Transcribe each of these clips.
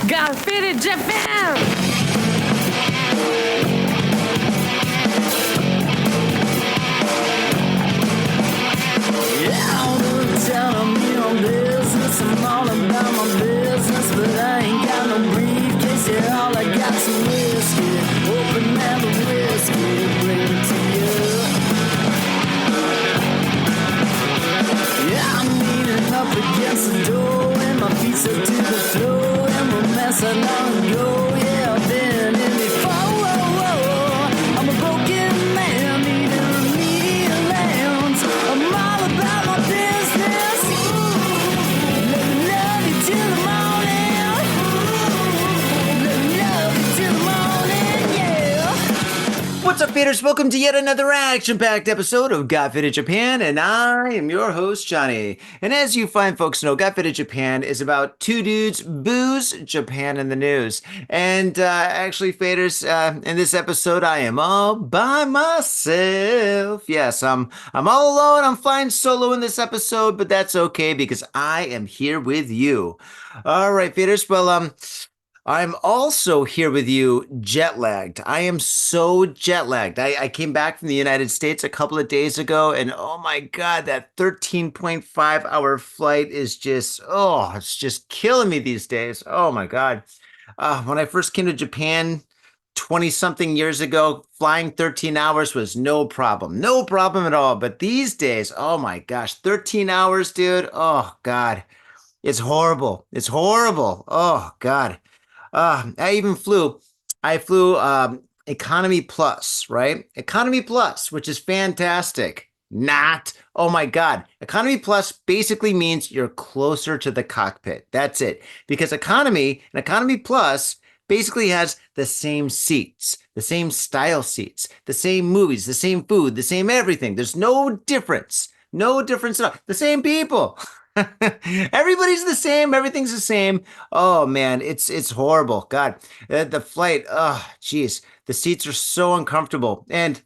Got fitted Japan! I'm all about my business, but I ain't got no briefcase. Yeah, all I got's some whiskey. Open man the whiskey, bring it to you. Yeah, I'm leaning up against the door, and my feet are to the floor, and we're messing on go. Yeah, I've been in before. I'm a broken man, needing remedial lands. I'm all about my business. What's up, faders? Welcome to yet another action-packed episode of Got Fitted Japan, and I am your host, Johnny. And as you fine folks know, Got Fitted Japan is about two dudes, booze, Japan, and the news. And actually, faders, in this episode, I am all by myself. Yes, I'm all alone. I'm flying solo in this episode, but that's okay because I am here with you. All right, faders. Well, I'm also here with you jet lagged. I am so jet lagged. I came back from the United States a couple of days ago, and oh my God, that 13.5-hour flight is just, it's just killing me these days. Oh my God. When I first came to Japan 20 something years ago, flying 13 hours was no problem. No problem at all. But these days, oh my gosh, 13 hours, dude. Oh God. It's horrible. It's horrible. Oh God. I flew economy plus, right? Economy plus, which is fantastic. Not. Oh my God. Economy plus basically means you're closer to the cockpit. That's it. Because economy and economy plus basically has the same seats, the same style seats, the same movies, the same food, the same everything. There's no difference. No difference at all. The same people. Everybody's the same. Everything's the same. Oh man, it's horrible. God, the flight. Oh, geez, the seats are so uncomfortable. And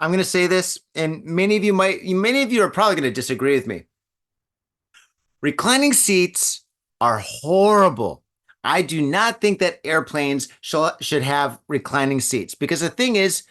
I'm gonna say this, and many of you are probably gonna disagree with me. Reclining seats are horrible. I do not think that airplanes should have reclining seats because the thing is,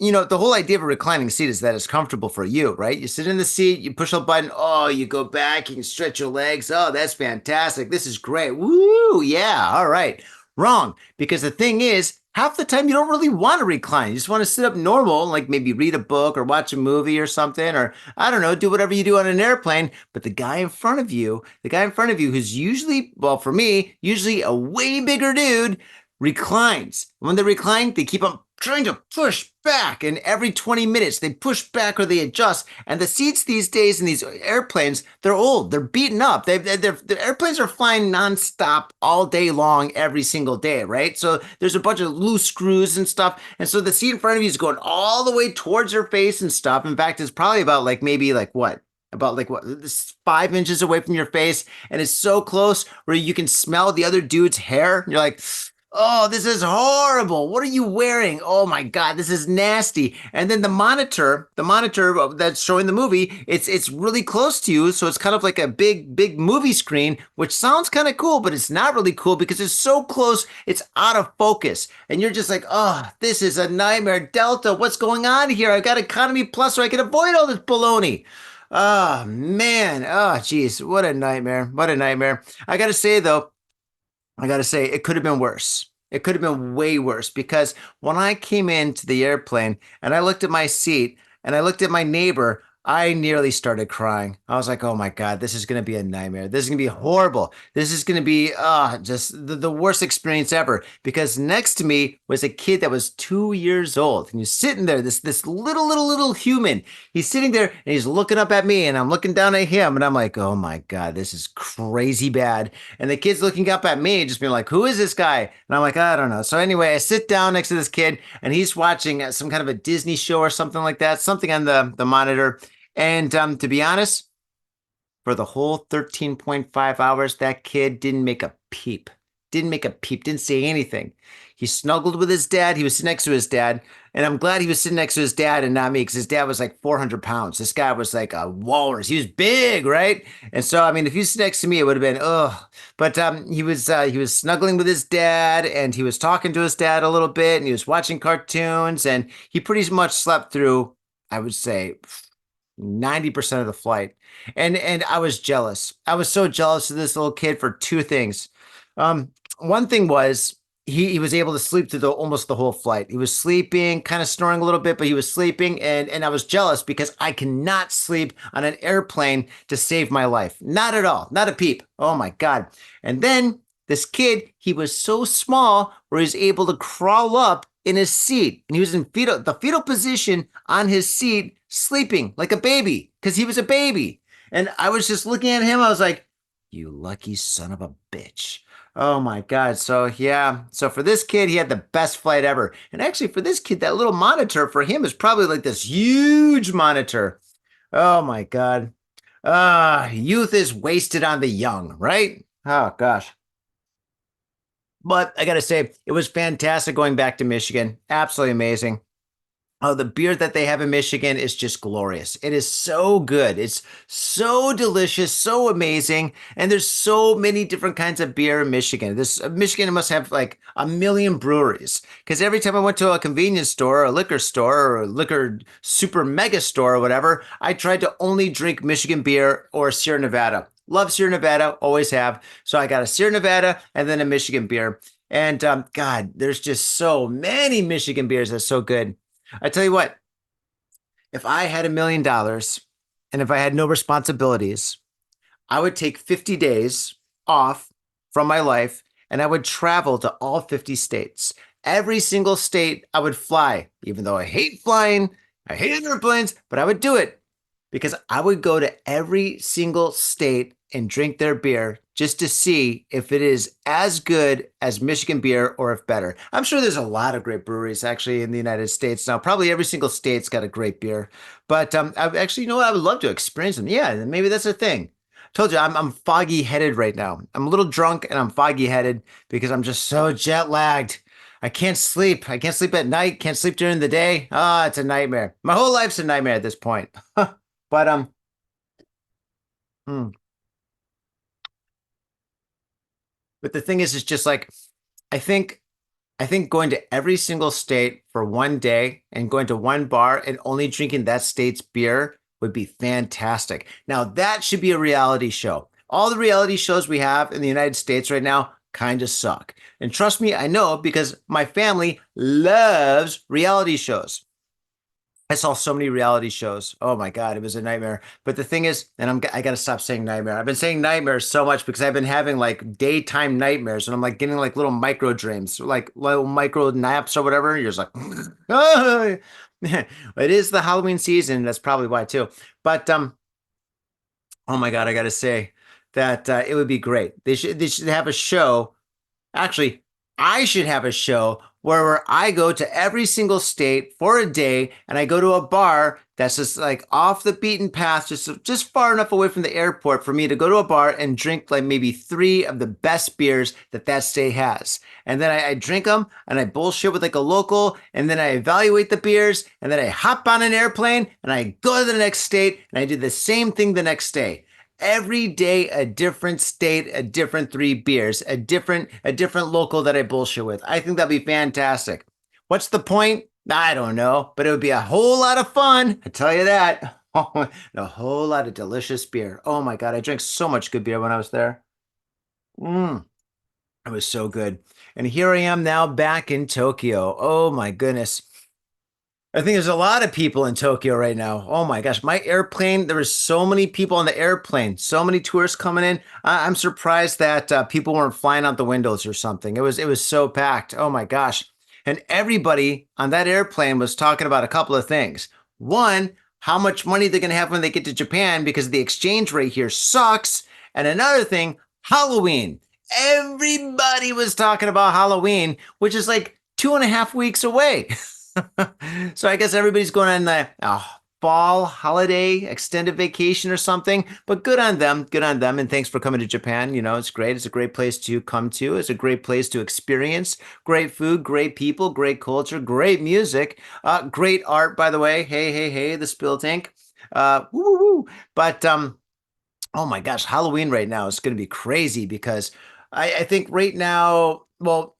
the whole idea of a reclining seat is that it's comfortable for you, right? You sit in the seat, you push a button, you go back, you can stretch your legs. Oh, that's fantastic. This is great. Woo, yeah, all right. Wrong, because the thing is, half the time you don't really want to recline. You just want to sit up normal, like maybe read a book or watch a movie or something, or I don't know, do whatever you do on an airplane. But the guy in front of you, who's usually, well, for me, usually a way bigger dude, reclines. When they recline, they keep on trying to push back, and every 20 minutes they push back or they adjust. And the seats these days in these airplanes, they're old, they're beaten up. The airplanes are flying nonstop all day long, every single day, right? So there's a bunch of loose screws and stuff, and so the seat in front of you is going all the way towards your face and stuff. In fact, it's probably about this 5 inches away from your face, and it's so close where you can smell the other dude's hair. And you're like, oh, this is horrible. What are you wearing? Oh my God, this is nasty. And then the monitor that's showing the movie, it's really close to you. So it's kind of like a big movie screen, which sounds kind of cool, but it's not really cool because it's so close, it's out of focus. And you're just like, oh, this is a nightmare. Delta, what's going on here? I got economy plus so I can avoid all this baloney. Oh man. Oh geez. What a nightmare. What a nightmare. I gotta say it could have been worse. It could have been way worse because when I came into the airplane and I looked at my seat and I looked at my neighbor, I nearly started crying. I was like, oh my God, this is going to be a nightmare. This is going to be horrible. This is going to be just the worst experience ever because next to me was a kid that was 2 years old. And he's sitting there, this little human. He's sitting there and he's looking up at me and I'm looking down at him and I'm like, oh my God, this is crazy bad. And the kid's looking up at me just being like, who is this guy? And I'm like, I don't know. So anyway, I sit down next to this kid and he's watching some kind of a Disney show or something like that, something on the monitor. And to be honest, for the whole 13.5 hours, that kid didn't make a peep. didn't make a peep, didn't say anything. He snuggled with his dad. He was sitting next to his dad. And I'm glad he was sitting next to his dad and not me because his dad was like 400 pounds. This guy was like a walrus. He was big, right? And so, I mean, if he was next to me, it would have been, ugh. But he was snuggling with his dad and he was talking to his dad a little bit and he was watching cartoons and he pretty much slept through, I would say, 90% of the flight. And I was jealous. I was so jealous of this little kid for two things. One thing was he was able to sleep through almost the whole flight. He was sleeping, kind of snoring a little bit, but he was sleeping, and I was jealous because I cannot sleep on an airplane to save my life. Not at all, not a peep. Oh my God! And then this kid, he was so small where he was able to crawl up in his seat, and he was in the fetal position on his seat, sleeping like a baby because he was a baby. And I was just looking at him. I was like, "You lucky son of a bitch." Oh my God. So yeah. So for this kid, he had the best flight ever. And actually for this kid, that little monitor for him is probably like this huge monitor. Oh my God. Youth is wasted on the young, right? Oh gosh. But I gotta say, it was fantastic going back to Michigan. Absolutely amazing. Oh, the beer that they have in Michigan is just glorious. It is so good. It's so delicious, so amazing. And there's so many different kinds of beer in Michigan. This Michigan must have like a million breweries. Because every time I went to a convenience store, or a liquor store, or a liquor super mega store, or whatever, I tried to only drink Michigan beer or Sierra Nevada. Love Sierra Nevada, always have. So I got a Sierra Nevada and then a Michigan beer. And God, there's just so many Michigan beers that's so good. I tell you what, if I had $1 million and if I had no responsibilities, I would take 50 days off from my life and I would travel to all 50 states. Every single state I would fly, even though I hate flying, I hate airplanes, but I would do it because I would go to every single state and drink their beer just to see if it is as good as Michigan beer or if better. I'm sure there's a lot of great breweries actually in the United States now. Probably every single state's got a great beer. But I actually, you know what? I would love to experience them. Yeah, maybe that's a thing. Told you I'm foggy headed right now. I'm a little drunk and I'm foggy headed because I'm just so jet lagged. I can't sleep. I can't sleep at night. Can't sleep during the day. Ah, it's a nightmare. My whole life's a nightmare at this point. But hmm. But the thing is, it's just like I think I think going to every single state for one day and going to one bar and only drinking that state's beer would be fantastic. Now that should be a reality show. All the reality shows we have in the United States right now kind of suck. And trust me, I know because my family loves reality shows. I saw so many reality shows. Oh my God, it was a nightmare. But the thing is, and I got to stop saying nightmare. I've been saying nightmare so much because I've been having like daytime nightmares and I'm like getting like little micro dreams, like little micro naps or whatever. You're just like, "Ah." It is the Halloween season. That's probably why too. But oh my God, I got to say that it would be great. They should have a show. Actually, I should have a show where I go to every single state for a day and I go to a bar that's just like off the beaten path, just far enough away from the airport for me to go to a bar and drink like maybe three of the best beers that that state has. And then I drink them and I bullshit with like a local and then I evaluate the beers and then I hop on an airplane and I go to the next state and I do the same thing the next day. Every day a different state, a different three beers, a different local that I bullshit with. I think that'd be fantastic. What's the point? I don't know, but it would be a whole lot of fun. I tell you that. Oh, a whole lot of delicious beer. Oh my God, I drank so much good beer when I was there. Mm, it was so good. And here I am now back in Tokyo. Oh my goodness. I think there's a lot of people in Tokyo right now. Oh my gosh, my airplane, there were so many people on the airplane, so many tourists coming in. I'm surprised that people weren't flying out the windows or something. It was so packed. Oh my gosh. And everybody on that airplane was talking about a couple of things. One, how much money they're going to have when they get to Japan because the exchange rate here sucks. And another thing, Halloween. Everybody was talking about Halloween, which is like 2.5 weeks away. So I guess everybody's going on the fall holiday extended vacation or something. But good on them. Good on them. And thanks for coming to Japan. You know, it's great. It's a great place to come to. It's a great place to experience great food, great people, great culture, great music, great art, by the way. Hey, hey, hey, the Spill Tank. Woo, woo, woo. But oh my gosh, Halloween right now is going to be crazy because I think right now, well,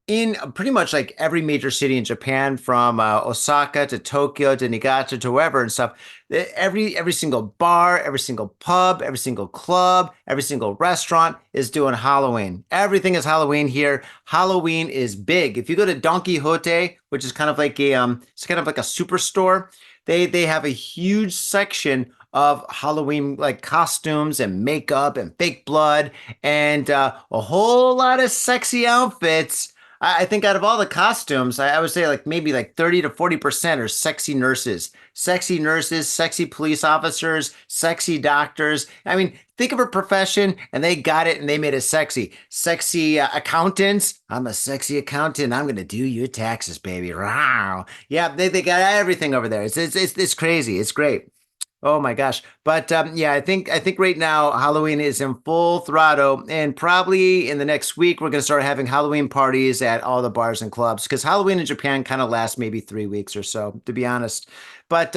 in pretty much like every major city in Japan, from Osaka to Tokyo to Niigata to wherever and stuff, every single bar, every single pub, every single club, every single restaurant is doing Halloween. Everything is Halloween here. Halloween is big. If you go to Don Quixote, which is kind of like it's kind of like a superstore, they have a huge section of Halloween like costumes and makeup and fake blood and a whole lot of sexy outfits. I think out of all the costumes, I would say like maybe like 30 to 40% are sexy nurses, sexy police officers, sexy doctors. I mean, think of a profession and they got it and they made it sexy. Sexy accountants. I'm a sexy accountant. I'm going to do your taxes, baby. Wow. Yeah, they got everything over there. It's crazy. It's great. Oh my gosh. But yeah, I think right now Halloween is in full throttle, and probably in the next week we're gonna start having Halloween parties at all the bars and clubs because Halloween in Japan kind of lasts maybe 3 weeks or so, to be honest. But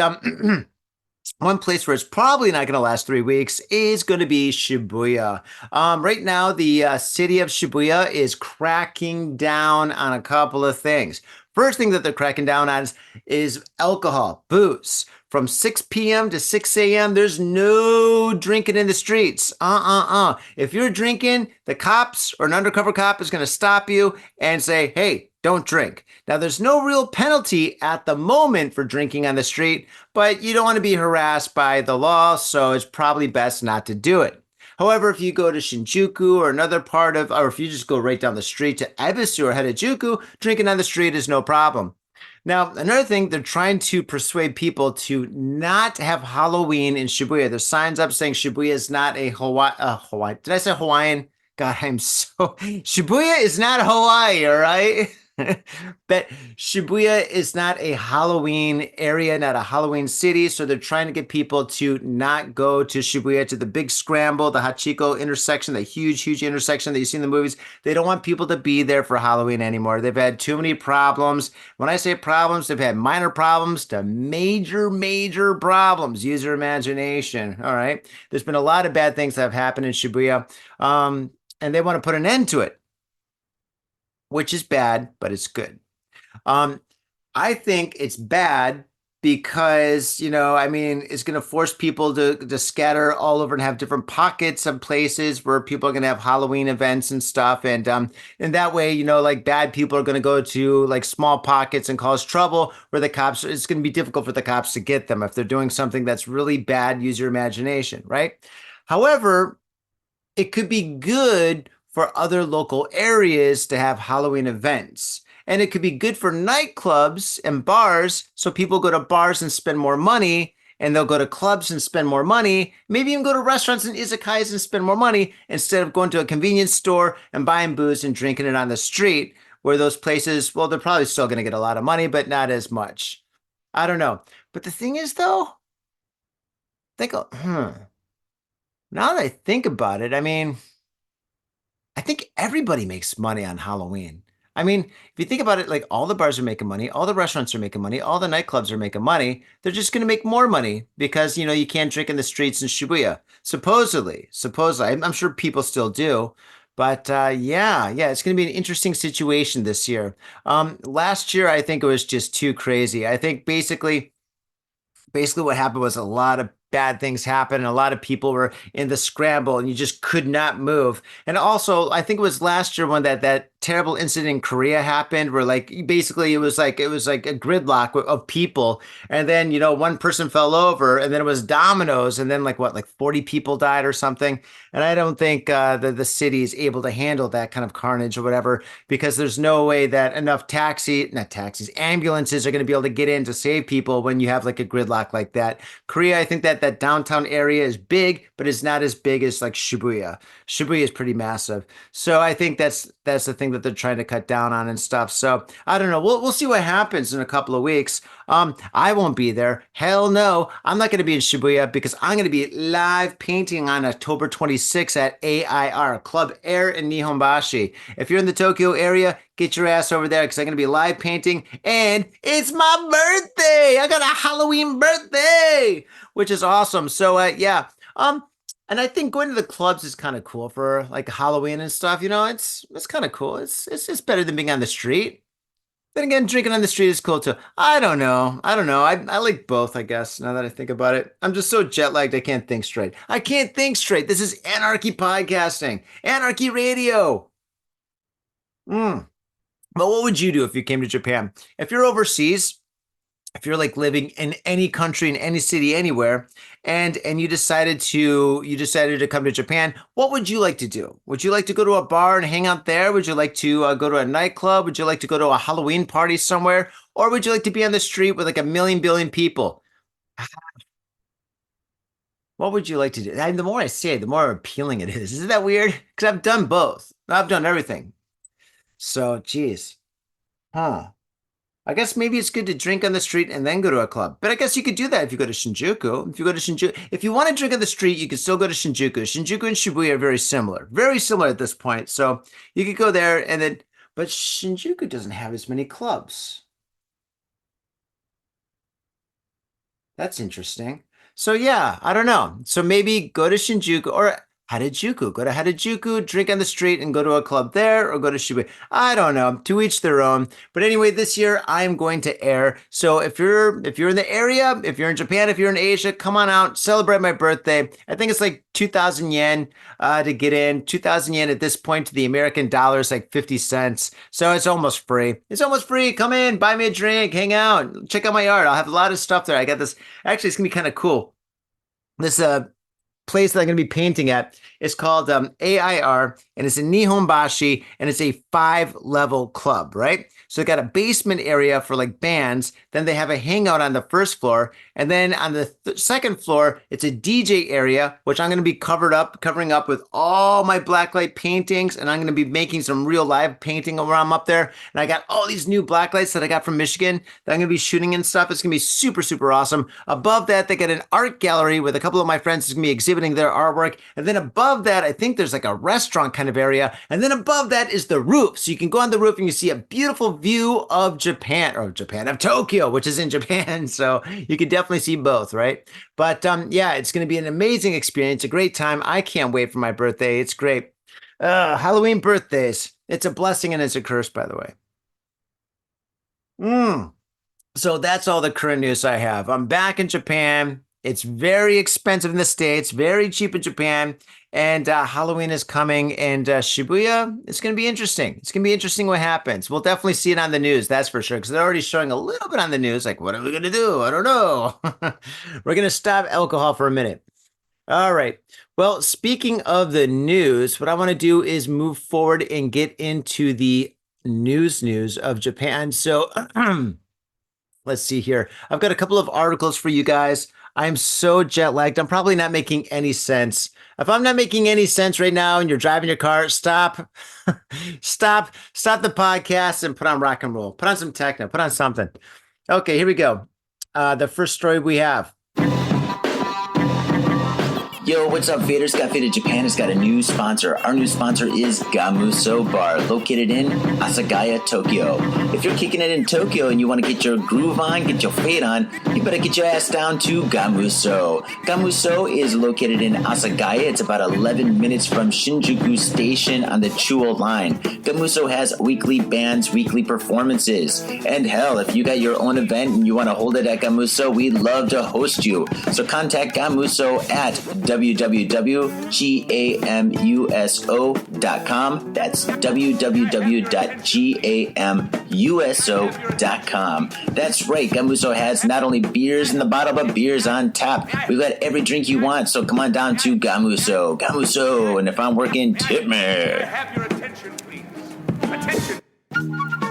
one place where it's probably not going to last 3 weeks is going to be Shibuya. Right now, the city of Shibuya is cracking down on a couple of things. First thing that they're cracking down on is alcohol, booze. From 6 p.m. to 6 a.m., there's no drinking in the streets. If you're drinking, the cops or an undercover cop is going to stop you and say, hey, don't drink. Now, there's no real penalty at the moment for drinking on the street, but you don't want to be harassed by the law, so it's probably best not to do it. However, if you go to Shinjuku or another part of, or if you just go right down the street to Ebisu or Harajuku, drinking on the street is no problem. Now, another thing, they're trying to persuade people to not have Halloween in Shibuya. There's signs up saying Shibuya is not a Hawaii. Did I say Hawaiian? God, I'm so. Shibuya is not Hawaii, all right? But Shibuya is not a Halloween area, not a Halloween city. So they're trying to get people to not go to Shibuya, to the big scramble, the Hachiko intersection, the huge intersection that you see in the movies. They don't want people to be there for Halloween anymore. They've had too many problems. When I say problems, they've had minor problems to major problems. Use your imagination. All right. There's been a lot of bad things that have happened in Shibuya. And they want to put an end to it, which is bad, but it's good. Um, I think it's bad because, I mean, it's going to force people to scatter all over and have different pockets of places where people are going to have Halloween events and stuff. And that way, like bad people are going to go to like small pockets and cause trouble where it's going to be difficult for the cops to get them if they're doing something that's really bad. Use your imagination, right? However, it could be good for other local areas to have Halloween events. And it could be good for nightclubs and bars. So people go to bars and spend more money, and they'll go to clubs and spend more money, maybe even go to restaurants and izakayas and spend more money instead of going to a convenience store and buying booze and drinking it on the street, where those places, well, they're probably still going to get a lot of money, but not as much. I don't know. But the thing is, though, now that I think about it, I mean, I think everybody makes money on Halloween. I mean, if you think about it, like all the bars are making money, all the restaurants are making money, all the nightclubs are making money. They're just going to make more money because, you can't drink in the streets in Shibuya. Supposedly, I'm sure people still do. But yeah, it's going to be an interesting situation this year. Last year, I think it was just too crazy. I think basically what happened was a lot of bad things happened and a lot of people were in the scramble and you just could not move. And also, I think it was last year when that terrible incident in Korea happened where like basically it was like a gridlock of people, and then one person fell over and then it was dominoes, and then like 40 people died or something. And I don't think the city is able to handle that kind of carnage or whatever, because there's no way that enough not taxis, ambulances are going to be able to get in to save people when you have like a gridlock like that. Korea, I think that that downtown area is big, but it's not as big as like Shibuya. Shibuya is pretty massive. So I think that's the thing that they're trying to cut down on and stuff. So I don't know. We'll see what happens in a couple of weeks. I won't be there. Hell no. I'm not going to be in Shibuya because I'm going to be live painting on October 26th at AIR, Club Air in Nihonbashi. If you're in the Tokyo area, get your ass over there because I'm going to be live painting and it's my birthday. I got a Halloween birthday, which is awesome. So, yeah. And I think going to the clubs is kind of cool for like Halloween and stuff. You know, it's kind of cool. It's better than being on the street. Then again, drinking on the street is cool too. I don't know. I like both, I guess, now that I think about it. I'm just so jet lagged, I can't think straight. I can't think straight. This is anarchy podcasting, anarchy radio. But what would you do if you came to Japan? If you're overseas, if you're like living in any country, in any city, anywhere, and you decided to come to Japan, what would you like to do? Would you like to go to a bar and hang out there? Would you like to go to a nightclub? Would you like to go to a Halloween party somewhere? Or would you like to be on the street with like a million billion people? What would you like to do? And the more I say it, the more appealing it is. Isn't that weird? Because I've done both. I've done everything. So, geez. Huh. I guess maybe it's good to drink on the street and then go to a club. But I guess you could do that if you go to Shinjuku. If you want to drink on the street, you can still go to Shinjuku. Shinjuku and Shibuya are very similar at this point. So you could go there and then, but Shinjuku doesn't have as many clubs. That's interesting. So yeah, I don't know. So maybe go to Shinjuku or Harajuku. Go to Harajuku, drink on the street, and go to a club there, or go to Shibuya. I don't know. To each their own. But anyway, this year I'm going to air. So if you're in the area, if you're in Japan, if you're in Asia, come on out, celebrate my birthday. I think it's like 2,000 yen to get in. 2,000 yen at this point to the American dollar is like 50 cents. So it's almost free. It's almost free. Come in, buy me a drink, hang out, check out my art. I'll have a lot of stuff there. I got this. Actually, it's gonna be kind of cool. This place that I'm going to be painting at is called AIR, and it's in Nihonbashi, and it's a 5-level club, right? So they got a basement area for like bands, then they have a hangout on the first floor, and then on the second floor, it's a DJ area, which I'm going to be covering up with all my blacklight paintings, and I'm going to be making some real live painting while I'm up there. And I got all these new blacklights that I got from Michigan that I'm going to be shooting and stuff. It's going to be super, super awesome. Above that, they got an art gallery with a couple of my friends who's going to be exhibiting their artwork. And then above that, I think there's like a restaurant kind of area. And then above that is the roof. So you can go on the roof and you see a beautiful view of of Tokyo, which is in Japan. So you can definitely see both, right? But yeah, it's going to be an amazing experience, a great time. I can't wait for my birthday. It's great. Halloween birthdays. It's a blessing and it's a curse, by the way. So that's all the current news I have. I'm back in Japan. It's very expensive in the States, very cheap in Japan. And Halloween is coming, and Shibuya, it's going to be interesting. It's going to be interesting what happens. We'll definitely see it on the news, that's for sure, because they're already showing a little bit on the news. Like, what are we going to do? I don't know. We're going to stop alcohol for a minute. All right. Well, speaking of the news, what I want to do is move forward and get into the news of Japan. So let's see here. I've got a couple of articles for you guys. I'm so jet lagged. I'm probably not making any sense. If I'm not making any sense right now and you're driving your car, stop, stop the podcast and put on rock and roll. Put on some techno, put on something. Okay, here we go. The first story we have. Yo, what's up, Faders? Got Faded Japan has got a new sponsor. Our new sponsor is Gamuso Bar, located in Asagaya, Tokyo. If you're kicking it in Tokyo and you want to get your groove on, get your fade on, you better get your ass down to Gamuso. Gamuso is located in Asagaya. It's about 11 minutes from Shinjuku Station on the Chuo line. Gamuso has weekly bands, weekly performances. And hell, if you got your own event and you want to hold it at Gamuso, we'd love to host you. So contact Gamuso at www.gamuso.com. That's www.gamuso.com. That's right, Gamuso has not only beers in the bottle, but beers on tap. We've got every drink you want, so come on down to Gamuso. Gamuso, and if I'm working, tip me. Have your attention, please. Attention.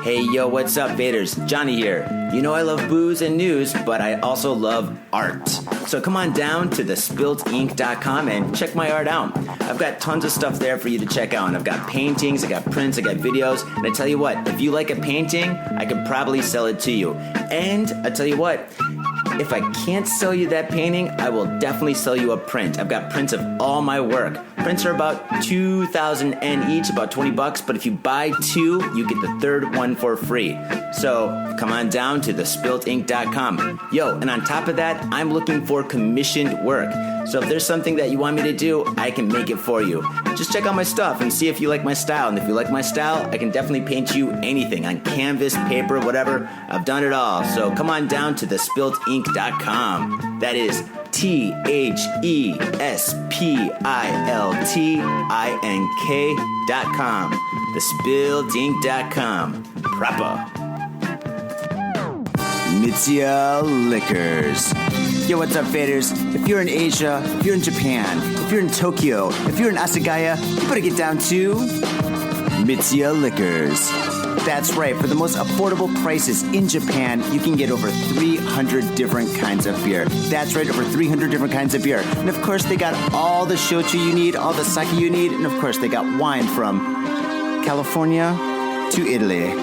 Hey, yo, what's up, Vaders? Johnny here. You know I love booze and news, but I also love art. So come on down to thespiltinc.com and check my art out. I've got tons of stuff there for you to check out. And I've got paintings, I got prints, I got videos. And I tell you what, if you like a painting, I could probably sell it to you. And I tell you what, if I can't sell you that painting, I will definitely sell you a print. I've got prints of all my work. Prints are about 2,000 N each, about $20, but if you buy two, you get the third one for free. So come on down to thespiltinc.com. Yo, and on top of that, I'm looking for commissioned work. So if there's something that you want me to do, I can make it for you. Just check out my stuff and see if you like my style. And if you like my style, I can definitely paint you anything on canvas, paper, whatever. I've done it all. So come on down to thespiltinc.com. That is THESPILTINK.com. Thespiltinc.com. Proper. Mitsuya Liquors. Yo, what's up, faders? If you're in Asia, if you're in Japan, if you're in Tokyo, if you're in Asagaya, you better get down to Mitsuya Liquors. That's right. For the most affordable prices in Japan, you can get over 300 different kinds of beer. That's right, over 300 different kinds of beer. And of course, they got all the shochu you need, all the sake you need, and of course, they got wine from California to Italy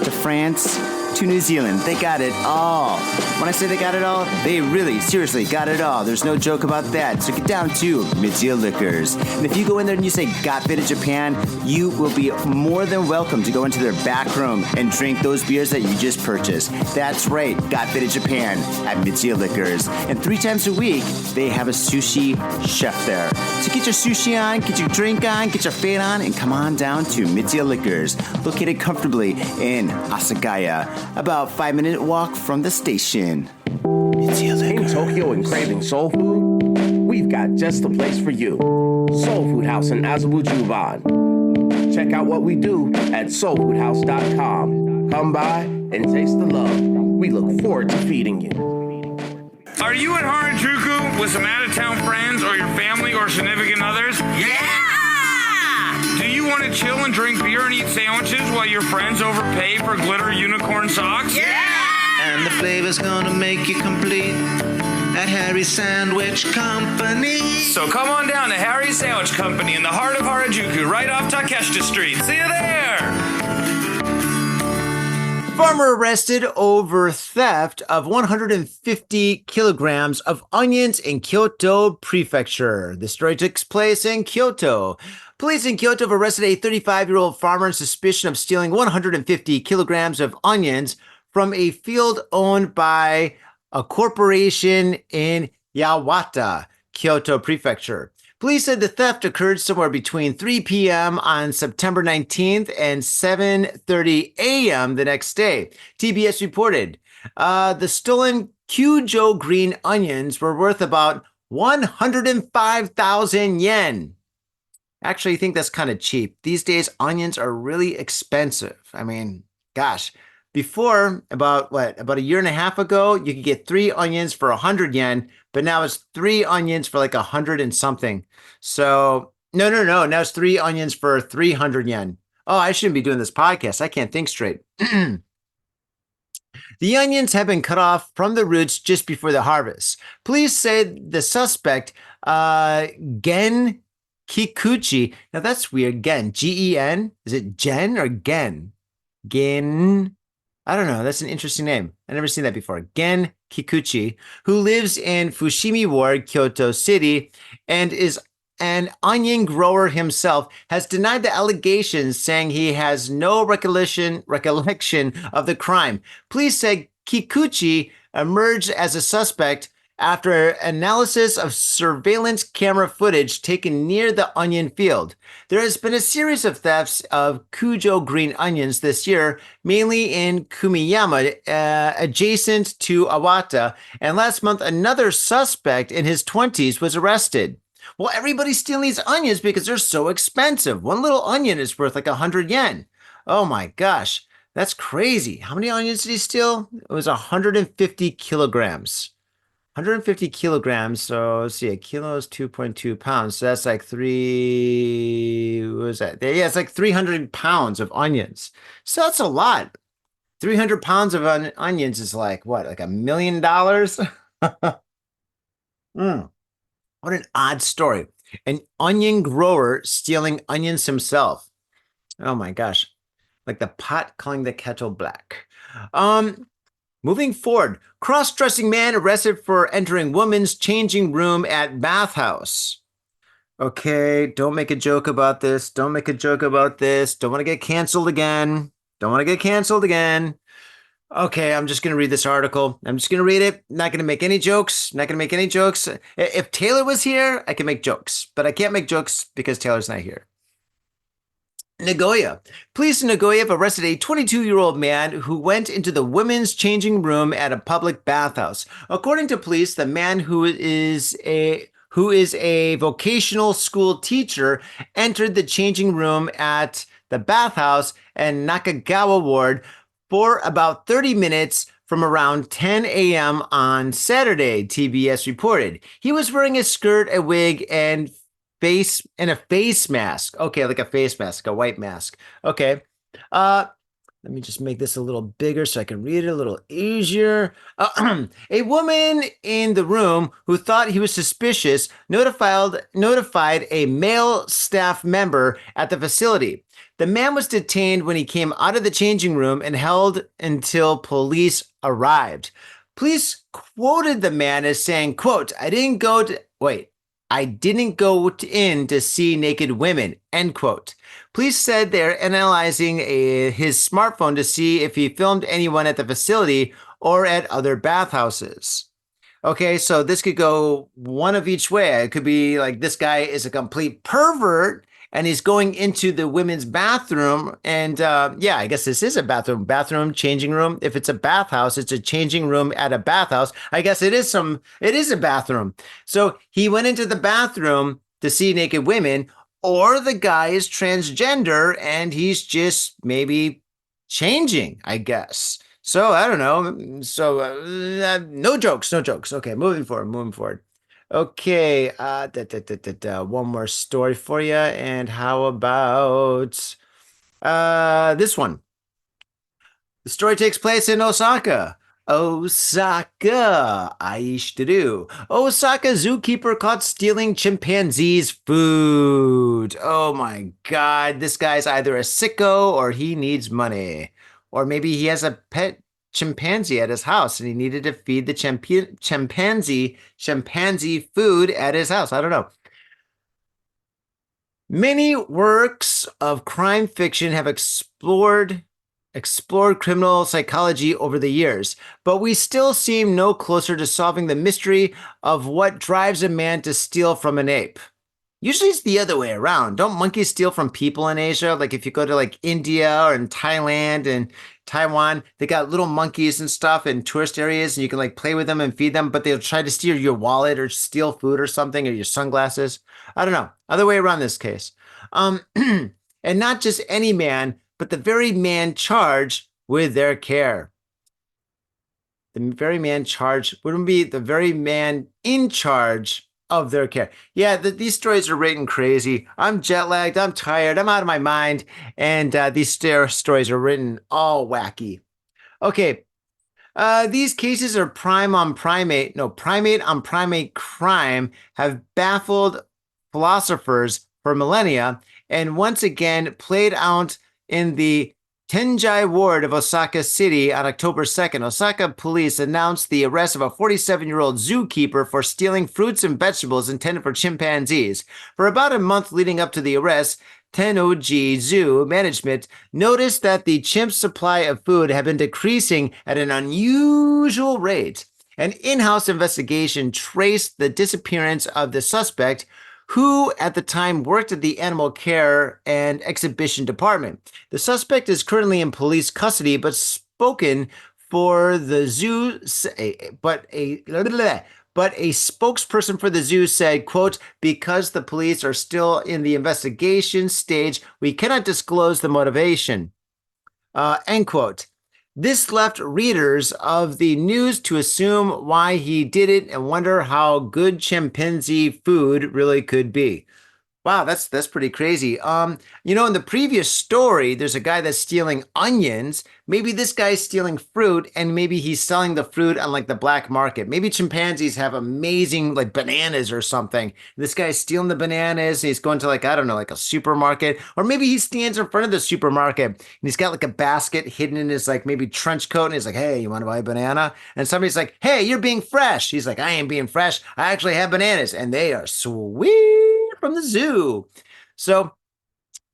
to France to New Zealand. They got it all. When I say they got it all, they really, seriously got it all. There's no joke about that. So get down to Mitsuya Liquors. And if you go in there and you say, Got Faded Japan, you will be more than welcome to go into their back room and drink those beers that you just purchased. That's right, Got Faded Japan at Mitsuya Liquors. And 3 times a week, they have a sushi chef there. So get your sushi on, get your drink on, get your fade on, and come on down to Mitsuya Liquors, located comfortably in Asagaya, about 5-minute walk from the station. In Tokyo and craving soul food? We've got just the place for you. Soul Food House in Azabu-Juban. Check out what we do at soulfoodhouse.com. Come by and taste the love. We look forward to feeding you. Are you in Harajuku with some out-of-town friends or your family or significant others? Yeah! Do you want to chill and drink beer and eat sandwiches while your friends overpay for glitter unicorn socks? Yeah! And the flavor's gonna make you complete at Harry's Sandwich Company. So come on down to Harry's Sandwich Company in the heart of Harajuku, right off Takeshita Street. See you there! Farmer arrested over theft of 150 kilograms of onions in Kyoto Prefecture. The story takes place in Kyoto. Police in Kyoto have arrested a 35-year-old farmer on suspicion of stealing 150 kilograms of onions from a field owned by a corporation in Yawata, Kyoto Prefecture. Police said the theft occurred somewhere between 3 p.m. on September 19th and 7:30 a.m. the next day. TBS reported the stolen Kyujo green onions were worth about 105,000 yen. Actually, I think that's kind of cheap. These days, onions are really expensive. I mean, gosh. Before, about a year and a half ago, you could get 3 onions for 100 yen, but now it's 3 onions for like 100 and something. So, no. Now it's 3 onions for 300 yen. Oh, I shouldn't be doing this podcast. I can't think straight. The onions have been cut off from the roots just before the harvest. Police say the suspect, Gen Kikuchi, now that's weird, Gen, G-E-N? Is it Gen or Gen? Gen... I don't know. That's an interesting name. I've never seen that before. Gen Kikuchi, who lives in Fushimi Ward, Kyoto City, and is an onion grower himself, has denied the allegations, saying he has no recollection of the crime. Police said Kikuchi emerged as a suspect after analysis of surveillance camera footage taken near the onion field. There has been a series of thefts of Kyujo green onions this year, mainly in Kumiyama, adjacent to Awata, and last month another suspect in his 20s was arrested. Well, everybody's stealing these onions because they're so expensive. One little onion is worth like 100 yen. Oh my gosh, that's crazy. How many onions did he steal? It was 150 kilograms. 150 kilograms, so let's see, a kilo is 2.2 pounds. So that's like 3, was that? Yeah, it's like 300 pounds of onions. So that's a lot. 300 pounds of onions is like what, like $1 million? Mm, what an odd story. An onion grower stealing onions himself. Oh my gosh. Like the pot calling the kettle black. Moving forward, cross-dressing man arrested for entering woman's changing room at bathhouse. Okay, don't make a joke about this. Don't make a joke about this. Don't want to get canceled again. Don't want to get canceled again. Okay, I'm just going to read this article. I'm just going to read it. Not going to make any jokes. Not going to make any jokes. If Taylor was here, I can make jokes, but I can't make jokes because Taylor's not here. Nagoya. Police in Nagoya have arrested a 22-year-old man who went into the women's changing room at a public bathhouse. According to police, the man who is a vocational school teacher entered the changing room at the bathhouse and Nakagawa Ward for about 30 minutes from around 10 a.m. on Saturday, TBS reported. He was wearing a skirt, a wig, and a face mask. Okay, like a face mask, a white mask. Okay. Let me just make this a little bigger so I can read it a little easier. A woman in the room who thought he was suspicious notified a male staff member at the facility. The man was detained when he came out of the changing room and held until police arrived. Police quoted the man as saying, quote, I didn't go in to see naked women, end quote. Police said they're analyzing his smartphone to see if he filmed anyone at the facility or at other bathhouses. Okay, so this could go one of each way. It could be like this guy is a complete pervert and he's going into the women's bathroom. And yeah, I guess this is a bathroom, changing room. If it's a bathhouse, it's a changing room at a bathhouse. I guess it is a bathroom. So he went into the bathroom to see naked women, or the guy is transgender and he's just maybe changing, I guess. So I don't know. So no jokes. Okay, moving forward. Okay, one more story for you. And how about this one? The story takes place in Osaka. Osaka zookeeper caught stealing chimpanzees' food. Oh my God, this guy's either a sicko or he needs money. Or maybe he has a pet chimpanzee at his house and he needed to feed the chimpanzee food at his house. I don't know. Many works of crime fiction have explored criminal psychology over the years, but we still seem no closer to solving the mystery of what drives a man to steal from an ape. Usually it's the other way around. Don't monkeys steal from people in Asia? Like if you go to like India or in Thailand and Taiwan, they got little monkeys and stuff in tourist areas and you can like play with them and feed them, but they'll try to steal your wallet or steal food or something or your sunglasses. I don't know. Other way around this case. And not just any man, but the very man charged with their care. The very man charged wouldn't be the very man in charge of their care. Yeah, these stories are written crazy. I'm jet lagged. I'm tired. I'm out of my mind. And these stories are written all wacky. Okay. These cases are primate on primate crime have baffled philosophers for millennia and once again played out in the Tenjai ward of Osaka City on October 2nd. Osaka police announced the arrest of a 47-year-old zookeeper for stealing fruits and vegetables intended for chimpanzees. For about a month leading up to the arrest, Tennoji Zoo management noticed that the chimp's supply of food had been decreasing at an unusual rate. An in-house investigation traced the disappearance of the suspect, who at the time worked at the Animal Care and Exhibition Department. The suspect is currently in police custody, but spoken for the zoo, but a spokesperson for the zoo said, quote, because the police are still in the investigation stage, we cannot disclose the motivation, end quote. This left readers of the news to assume why he did it and wonder how good chimpanzee food really could be. Wow, that's pretty crazy. In the previous story, there's a guy that's stealing onions. Maybe this guy's stealing fruit, and maybe he's selling the fruit on like the black market. Maybe chimpanzees have amazing like bananas or something. This guy's stealing the bananas. He's going to like, I don't know, like a supermarket, or maybe he stands in front of the supermarket and he's got like a basket hidden in his like maybe trench coat, and he's like, "Hey, you want to buy a banana?" And somebody's like, "Hey, you're being fresh." He's like, "I ain't being fresh. I actually have bananas, and they are sweet from the zoo." So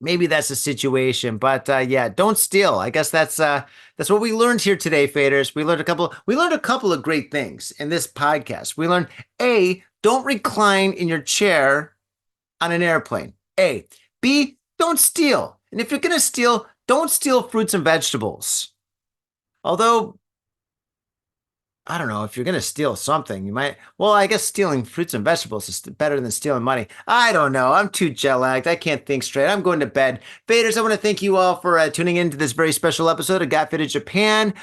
maybe that's the situation, but yeah, don't steal. I guess that's what we learned here today, faders. We learned a couple of great things in this podcast. We learned A, don't recline in your chair on an airplane. A. B, don't steal. And if you're gonna steal, don't steal fruits and vegetables. Although, I don't know, if you're going to steal something, you might, well, I guess stealing fruits and vegetables is better than stealing money. I don't know. I'm too jet-lagged. I can't think straight. I'm going to bed. Faders, I want to thank you all for tuning in to this very special episode of Got Faded Japan.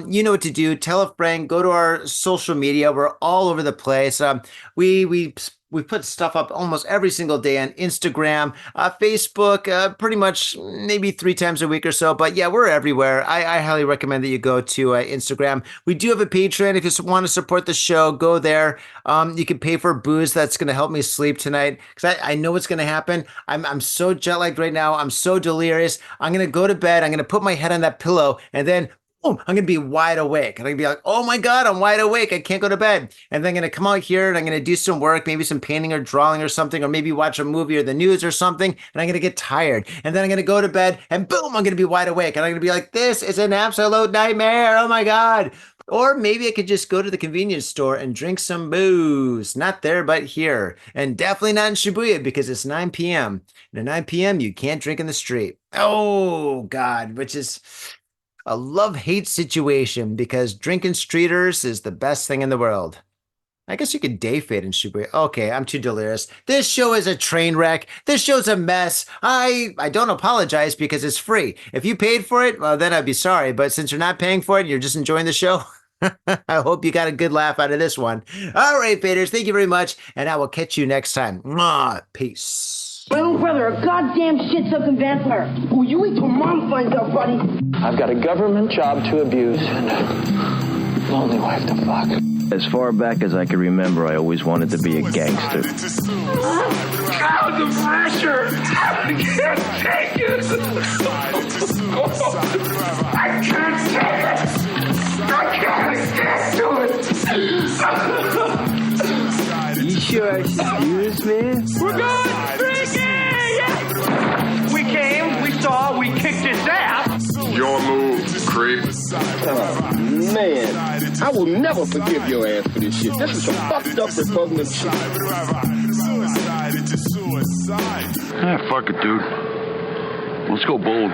You know what to do. Tell a friend. Go to our social media. We're all over the place. We put stuff up almost every single day on Instagram, Facebook, pretty much maybe 3 times a week or so. But yeah, we're everywhere. I highly recommend that you go to Instagram. We do have a Patreon. If you want to support the show, go there. You can pay for booze. That's going to help me sleep tonight because I know what's going to happen. I'm so jet lagged right now. I'm so delirious. I'm going to go to bed. I'm going to put my head on that pillow and then boom, I'm going to be wide awake. And I'm going to be like, oh my God, I'm wide awake. I can't go to bed. And then I'm going to come out here and I'm going to do some work, maybe some painting or drawing or something, or maybe watch a movie or the news or something. And I'm going to get tired. And then I'm going to go to bed and boom, I'm going to be wide awake. And I'm going to be like, this is an absolute nightmare. Oh my God. Or maybe I could just go to the convenience store and drink some booze. Not there, but here. And definitely not in Shibuya because it's 9 p.m. And at 9 p.m., you can't drink in the street. Oh God, which is a love-hate situation because drinking streeters is the best thing in the world. I guess you could day fade in Shibuya. Okay, I'm too delirious. This show is a train wreck. This show's a mess. I don't apologize because it's free. If you paid for it, well, then I'd be sorry. But since you're not paying for it, you're just enjoying the show. I hope you got a good laugh out of this one. All right, faders, thank you very much, and I will catch you next time. Mwah, peace. My little brother, a goddamn shit-sucking vampire. Oh, you wait till Mom finds out, buddy. I've got a government job to abuse and a lonely wife to fuck. As far back as I can remember, I always wanted to be a gangster. God, the pressure! I can't take it! I can't take it! I can't get to it! You sure excuse me? We're going drinking! We came, we saw, we kicked his ass! Your move, creep. Oh, man. I will never forgive your ass for this shit. This is some fucked up repugnant shit. Fuck it, dude. Let's go bold.